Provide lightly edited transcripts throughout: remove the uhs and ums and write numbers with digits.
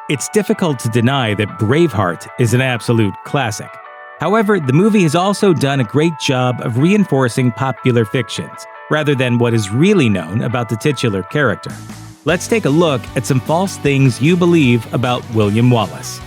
It's difficult to deny that Braveheart is an absolute classic. However, the movie has also done a great job of reinforcing popular fictions, rather than what is really known about the titular character. Let's take a look at some false things you believe about William Wallace.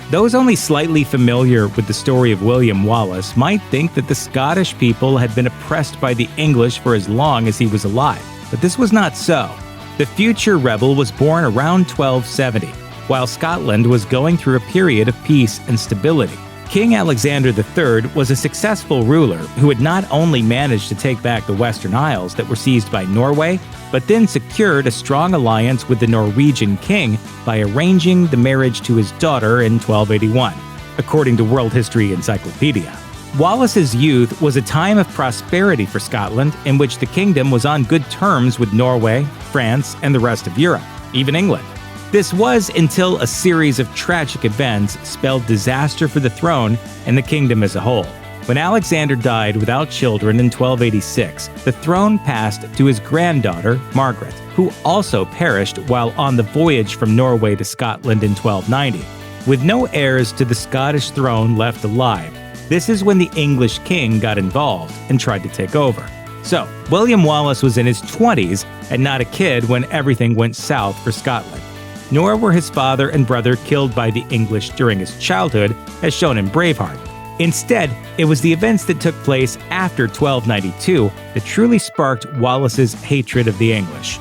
Those only slightly familiar with the story of William Wallace might think that the Scottish people had been oppressed by the English for as long as he was alive, but this was not so. The future rebel was born around 1270, while Scotland was going through a period of peace and stability. King Alexander III was a successful ruler who had not only managed to take back the Western Isles that were seized by Norway, but then secured a strong alliance with the Norwegian king by arranging the marriage to his daughter in 1281, according to World History Encyclopedia. Wallace's youth was a time of prosperity for Scotland, in which the kingdom was on good terms with Norway, France, and the rest of Europe, even England. This was until a series of tragic events spelled disaster for the throne and the kingdom as a whole. When Alexander died without children in 1286, the throne passed to his granddaughter, Margaret, who also perished while on the voyage from Norway to Scotland in 1290. With no heirs to the Scottish throne left alive, this is when the English king got involved and tried to take over. So, William Wallace was in his 20s and not a kid when everything went south for Scotland. Nor were his father and brother killed by the English during his childhood, as shown in Braveheart. Instead, it was the events that took place after 1292 that truly sparked Wallace's hatred of the English.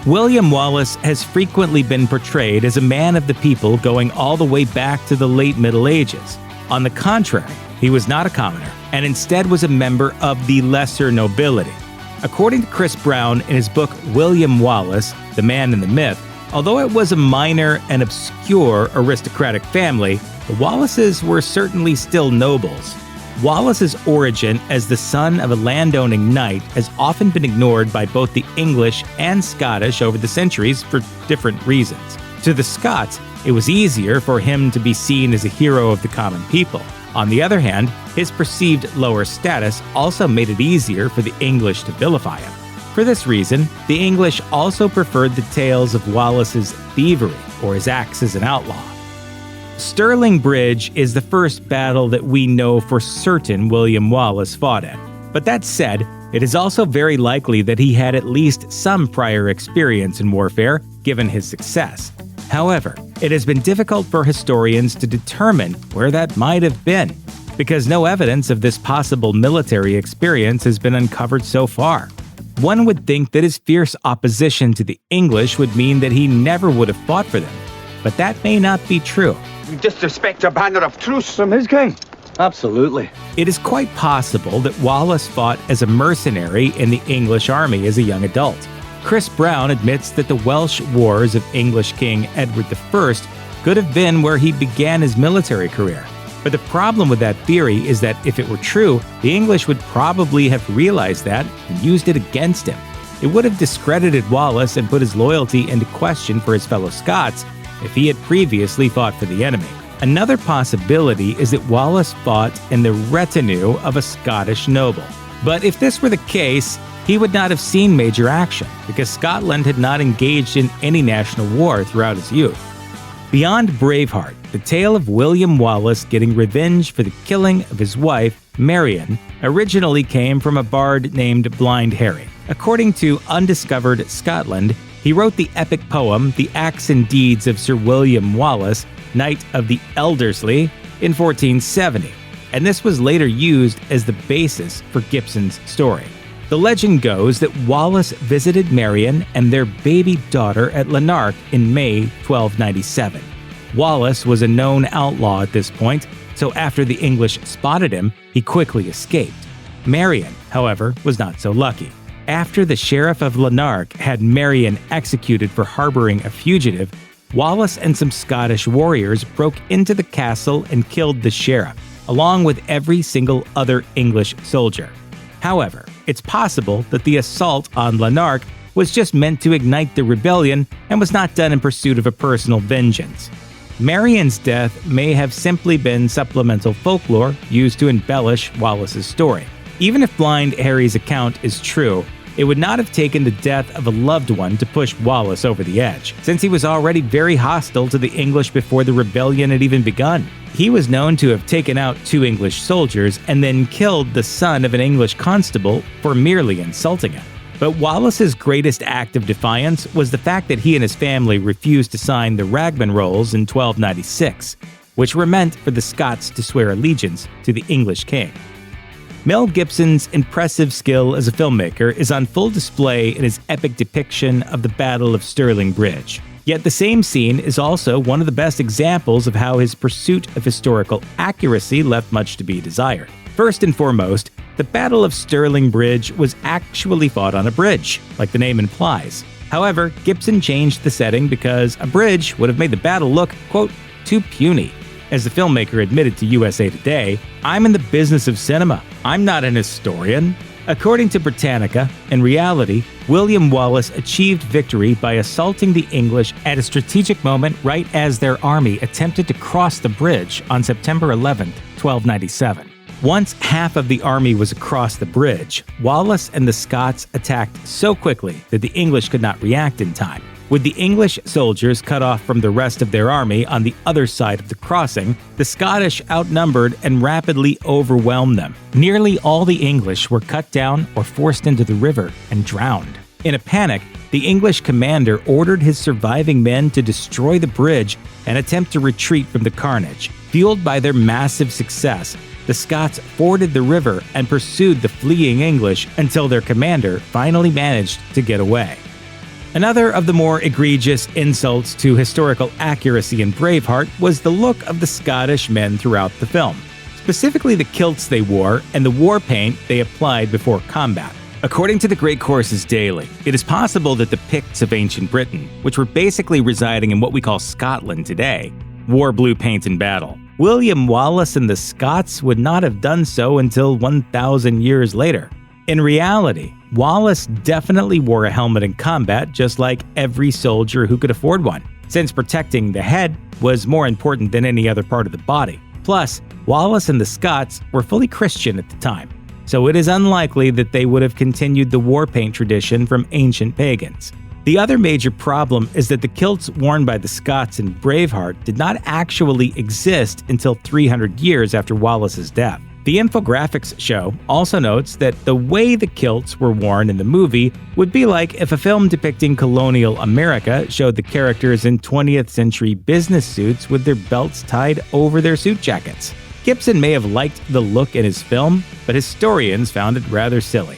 William Wallace has frequently been portrayed as a man of the people going all the way back to the late Middle Ages. On the contrary, he was not a commoner, and instead was a member of the lesser nobility. According to Chris Brown in his book William Wallace, The Man and the Myth, although it was a minor and obscure aristocratic family, the Wallaces were certainly still nobles. Wallace's origin as the son of a landowning knight has often been ignored by both the English and Scottish over the centuries for different reasons. To the Scots, it was easier for him to be seen as a hero of the common people. On the other hand, his perceived lower status also made it easier for the English to vilify him. For this reason, the English also preferred the tales of Wallace's thievery or his acts as an outlaw. Stirling Bridge is the first battle that we know for certain William Wallace fought in. But that said, it is also very likely that he had at least some prior experience in warfare, given his success. However, it has been difficult for historians to determine where that might have been, because no evidence of this possible military experience has been uncovered so far. One would think that his fierce opposition to the English would mean that he never would have fought for them, but that may not be true. You disrespect a banner of truce from his king? Absolutely. It is quite possible that Wallace fought as a mercenary in the English army as a young adult. Chris Brown admits that the Welsh wars of English King Edward I could have been where he began his military career. But the problem with that theory is that if it were true, the English would probably have realized that and used it against him. It would have discredited Wallace and put his loyalty into question for his fellow Scots if he had previously fought for the enemy. Another possibility is that Wallace fought in the retinue of a Scottish noble. But if this were the case, he would not have seen major action, because Scotland had not engaged in any national war throughout his youth. Beyond Braveheart, the tale of William Wallace getting revenge for the killing of his wife, Marian, originally came from a bard named Blind Harry. According to Undiscovered Scotland, he wrote the epic poem The Acts and Deeds of Sir William Wallace, Knight of the Elderslie, in 1470, and this was later used as the basis for Gibson's story. The legend goes that Wallace visited Marian and their baby daughter at Lanark in May 1297. Wallace was a known outlaw at this point, so after the English spotted him, he quickly escaped. Marian, however, was not so lucky. After the sheriff of Lanark had Marian executed for harboring a fugitive, Wallace and some Scottish warriors broke into the castle and killed the sheriff, along with every single other English soldier. However, it's possible that the assault on Lanark was just meant to ignite the rebellion and was not done in pursuit of a personal vengeance. Marian's death may have simply been supplemental folklore used to embellish Wallace's story. Even if Blind Harry's account is true, It would not have taken the death of a loved one to push Wallace over the edge, since he was already very hostile to the English before the rebellion had even begun. He was known to have taken out 2 English soldiers and then killed the son of an English constable for merely insulting him. But Wallace's greatest act of defiance was the fact that he and his family refused to sign the Ragman Rolls in 1296, which were meant for the Scots to swear allegiance to the English king. Mel Gibson's impressive skill as a filmmaker is on full display in his epic depiction of the Battle of Stirling Bridge. Yet the same scene is also one of the best examples of how his pursuit of historical accuracy left much to be desired. First and foremost, the Battle of Stirling Bridge was actually fought on a bridge, like the name implies. However, Gibson changed the setting because a bridge would have made the battle look, quote, too puny. As the filmmaker admitted to USA Today, "I'm in the business of cinema. I'm not an historian." According to Britannica, in reality, William Wallace achieved victory by assaulting the English at a strategic moment right as their army attempted to cross the bridge on September 11, 1297. Once half of the army was across the bridge, Wallace and the Scots attacked so quickly that the English could not react in time. With the English soldiers cut off from the rest of their army on the other side of the crossing, the Scottish outnumbered and rapidly overwhelmed them. Nearly all the English were cut down or forced into the river and drowned. In a panic, the English commander ordered his surviving men to destroy the bridge and attempt to retreat from the carnage. Fueled by their massive success, the Scots forded the river and pursued the fleeing English until their commander finally managed to get away. Another of the more egregious insults to historical accuracy in Braveheart was the look of the Scottish men throughout the film, specifically the kilts they wore and the war paint they applied before combat. According to the Great Courses Daily, it is possible that the Picts of ancient Britain, which were basically residing in what we call Scotland today, wore blue paint in battle. William Wallace and the Scots would not have done so until 1,000 years later. In reality, Wallace definitely wore a helmet in combat just like every soldier who could afford one, since protecting the head was more important than any other part of the body. Plus, Wallace and the Scots were fully Christian at the time, so it is unlikely that they would have continued the war paint tradition from ancient pagans. The other major problem is that the kilts worn by the Scots in Braveheart did not actually exist until 300 years after Wallace's death. The infographics show also notes that the way the kilts were worn in the movie would be like if a film depicting colonial America showed the characters in 20th century business suits with their belts tied over their suit jackets. Gibson may have liked the look in his film, but historians found it rather silly.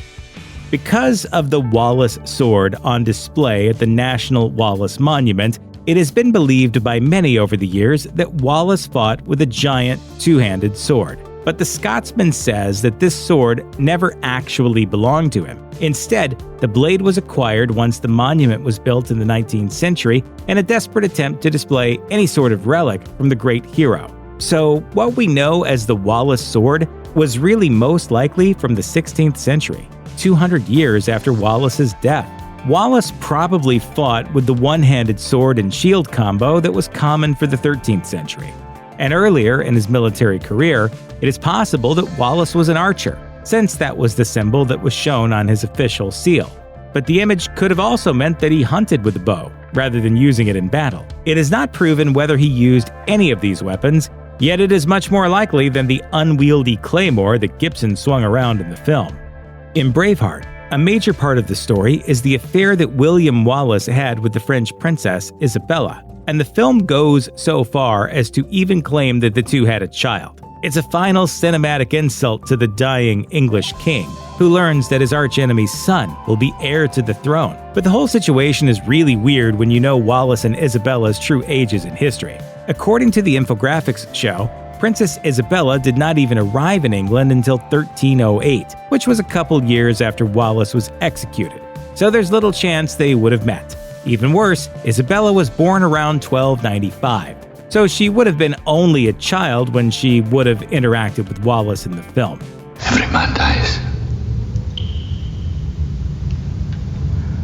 Because of the Wallace sword on display at the National Wallace Monument, it has been believed by many over the years that Wallace fought with a giant two-handed sword. But the Scotsman says that this sword never actually belonged to him. Instead, the blade was acquired once the monument was built in the 19th century in a desperate attempt to display any sort of relic from the great hero. So, what we know as the Wallace sword was really most likely from the 16th century, 200 years after Wallace's death. Wallace probably fought with the one-handed sword and shield combo that was common for the 13th century. And earlier in his military career, it is possible that Wallace was an archer, since that was the symbol that was shown on his official seal. But the image could have also meant that he hunted with a bow, rather than using it in battle. It is not proven whether he used any of these weapons, yet it is much more likely than the unwieldy claymore that Gibson swung around in the film. In Braveheart, a major part of the story is the affair that William Wallace had with the French princess Isabella, and the film goes so far as to even claim that the two had a child. It's a final cinematic insult to the dying English king, who learns that his archenemy's son will be heir to the throne. But the whole situation is really weird when you know Wallace and Isabella's true ages in history. According to the infographics show, Princess Isabella did not even arrive in England until 1308, which was a couple years after Wallace was executed. So there's little chance they would have met. Even worse, Isabella was born around 1295, so she would have been only a child when she would have interacted with Wallace in the film. Every man dies.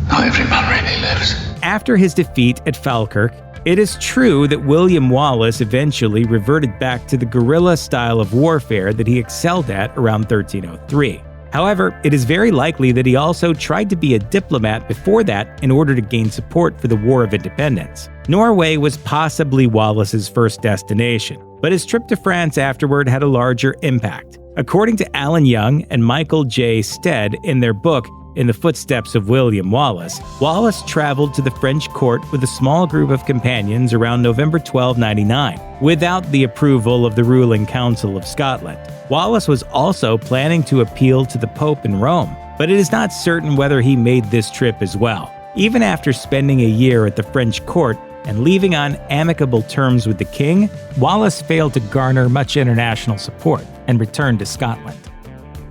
Not every man really lives. After his defeat at Falkirk, it is true that William Wallace eventually reverted back to the guerrilla style of warfare that he excelled at around 1303. However, it is very likely that he also tried to be a diplomat before that in order to gain support for the War of Independence. Norway was possibly Wallace's first destination, but his trip to France afterward had a larger impact. According to Alan Young and Michael J. Stead in their book In the Footsteps of William Wallace, Wallace traveled to the French court with a small group of companions around November 1299, without the approval of the ruling Council of Scotland. Wallace was also planning to appeal to the Pope in Rome, but it is not certain whether he made this trip as well. Even after spending a year at the French court and leaving on amicable terms with the king, Wallace failed to garner much international support and returned to Scotland.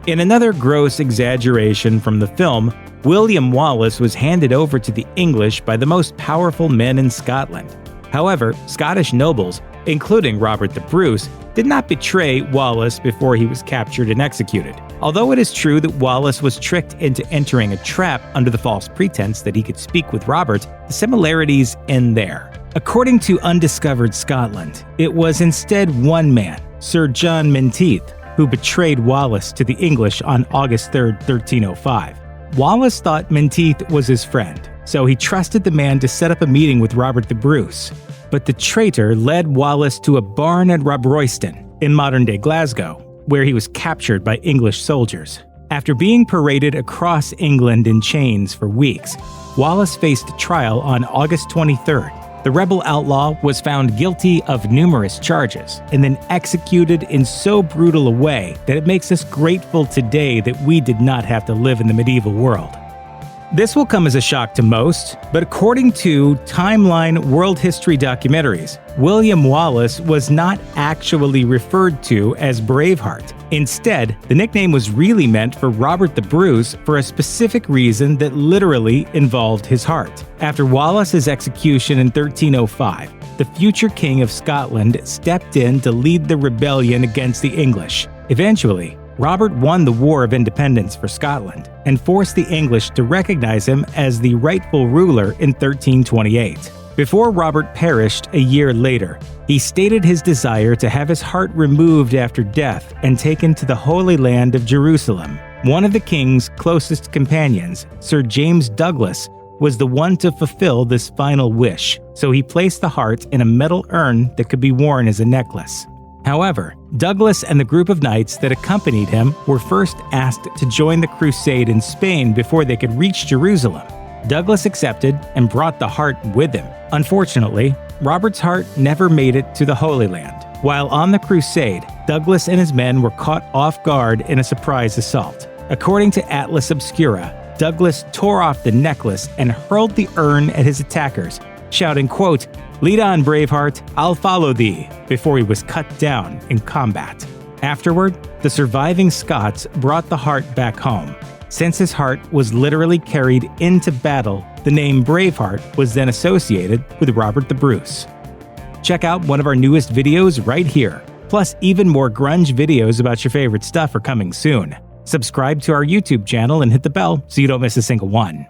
In another gross exaggeration from the film, William Wallace was handed over to the English by the most powerful men in Scotland. However, Scottish nobles, including Robert the Bruce, did not betray Wallace before he was captured and executed. Although it is true that Wallace was tricked into entering a trap under the false pretense that he could speak with Robert, the similarities end there. According to Undiscovered Scotland, it was instead one man, Sir John Menteith, who betrayed Wallace to the English on August 3, 1305. Wallace thought Menteith was his friend, so he trusted the man to set up a meeting with Robert the Bruce. But the traitor led Wallace to a barn at Robroyston, in modern-day Glasgow, where he was captured by English soldiers. After being paraded across England in chains for weeks, Wallace faced trial on August 23rd. The rebel outlaw was found guilty of numerous charges and then executed in so brutal a way that it makes us grateful today that we did not have to live in the medieval world. This will come as a shock to most, but according to Timeline World History Documentaries, William Wallace was not actually referred to as Braveheart. Instead, the nickname was really meant for Robert the Bruce for a specific reason that literally involved his heart. After Wallace's execution in 1305, the future King of Scotland stepped in to lead the rebellion against the English. Eventually, Robert won the War of Independence for Scotland and forced the English to recognize him as the rightful ruler in 1328. Before Robert perished a year later, he stated his desire to have his heart removed after death and taken to the Holy Land of Jerusalem. One of the king's closest companions, Sir James Douglas, was the one to fulfill this final wish, so he placed the heart in a metal urn that could be worn as a necklace. However, Douglas and the group of knights that accompanied him were first asked to join the crusade in Spain before they could reach Jerusalem. Douglas accepted and brought the heart with him. Unfortunately, Robert's heart never made it to the Holy Land. While on the crusade, Douglas and his men were caught off guard in a surprise assault. According to Atlas Obscura, Douglas tore off the necklace and hurled the urn at his attackers, shouting, quote, "Lead on, Braveheart, I'll follow thee," before he was cut down in combat. Afterward, the surviving Scots brought the heart back home. Since his heart was literally carried into battle, the name Braveheart was then associated with Robert the Bruce. Check out one of our newest videos right here. Plus, even more grunge videos about your favorite stuff are coming soon. Subscribe to our YouTube channel and hit the bell so you don't miss a single one.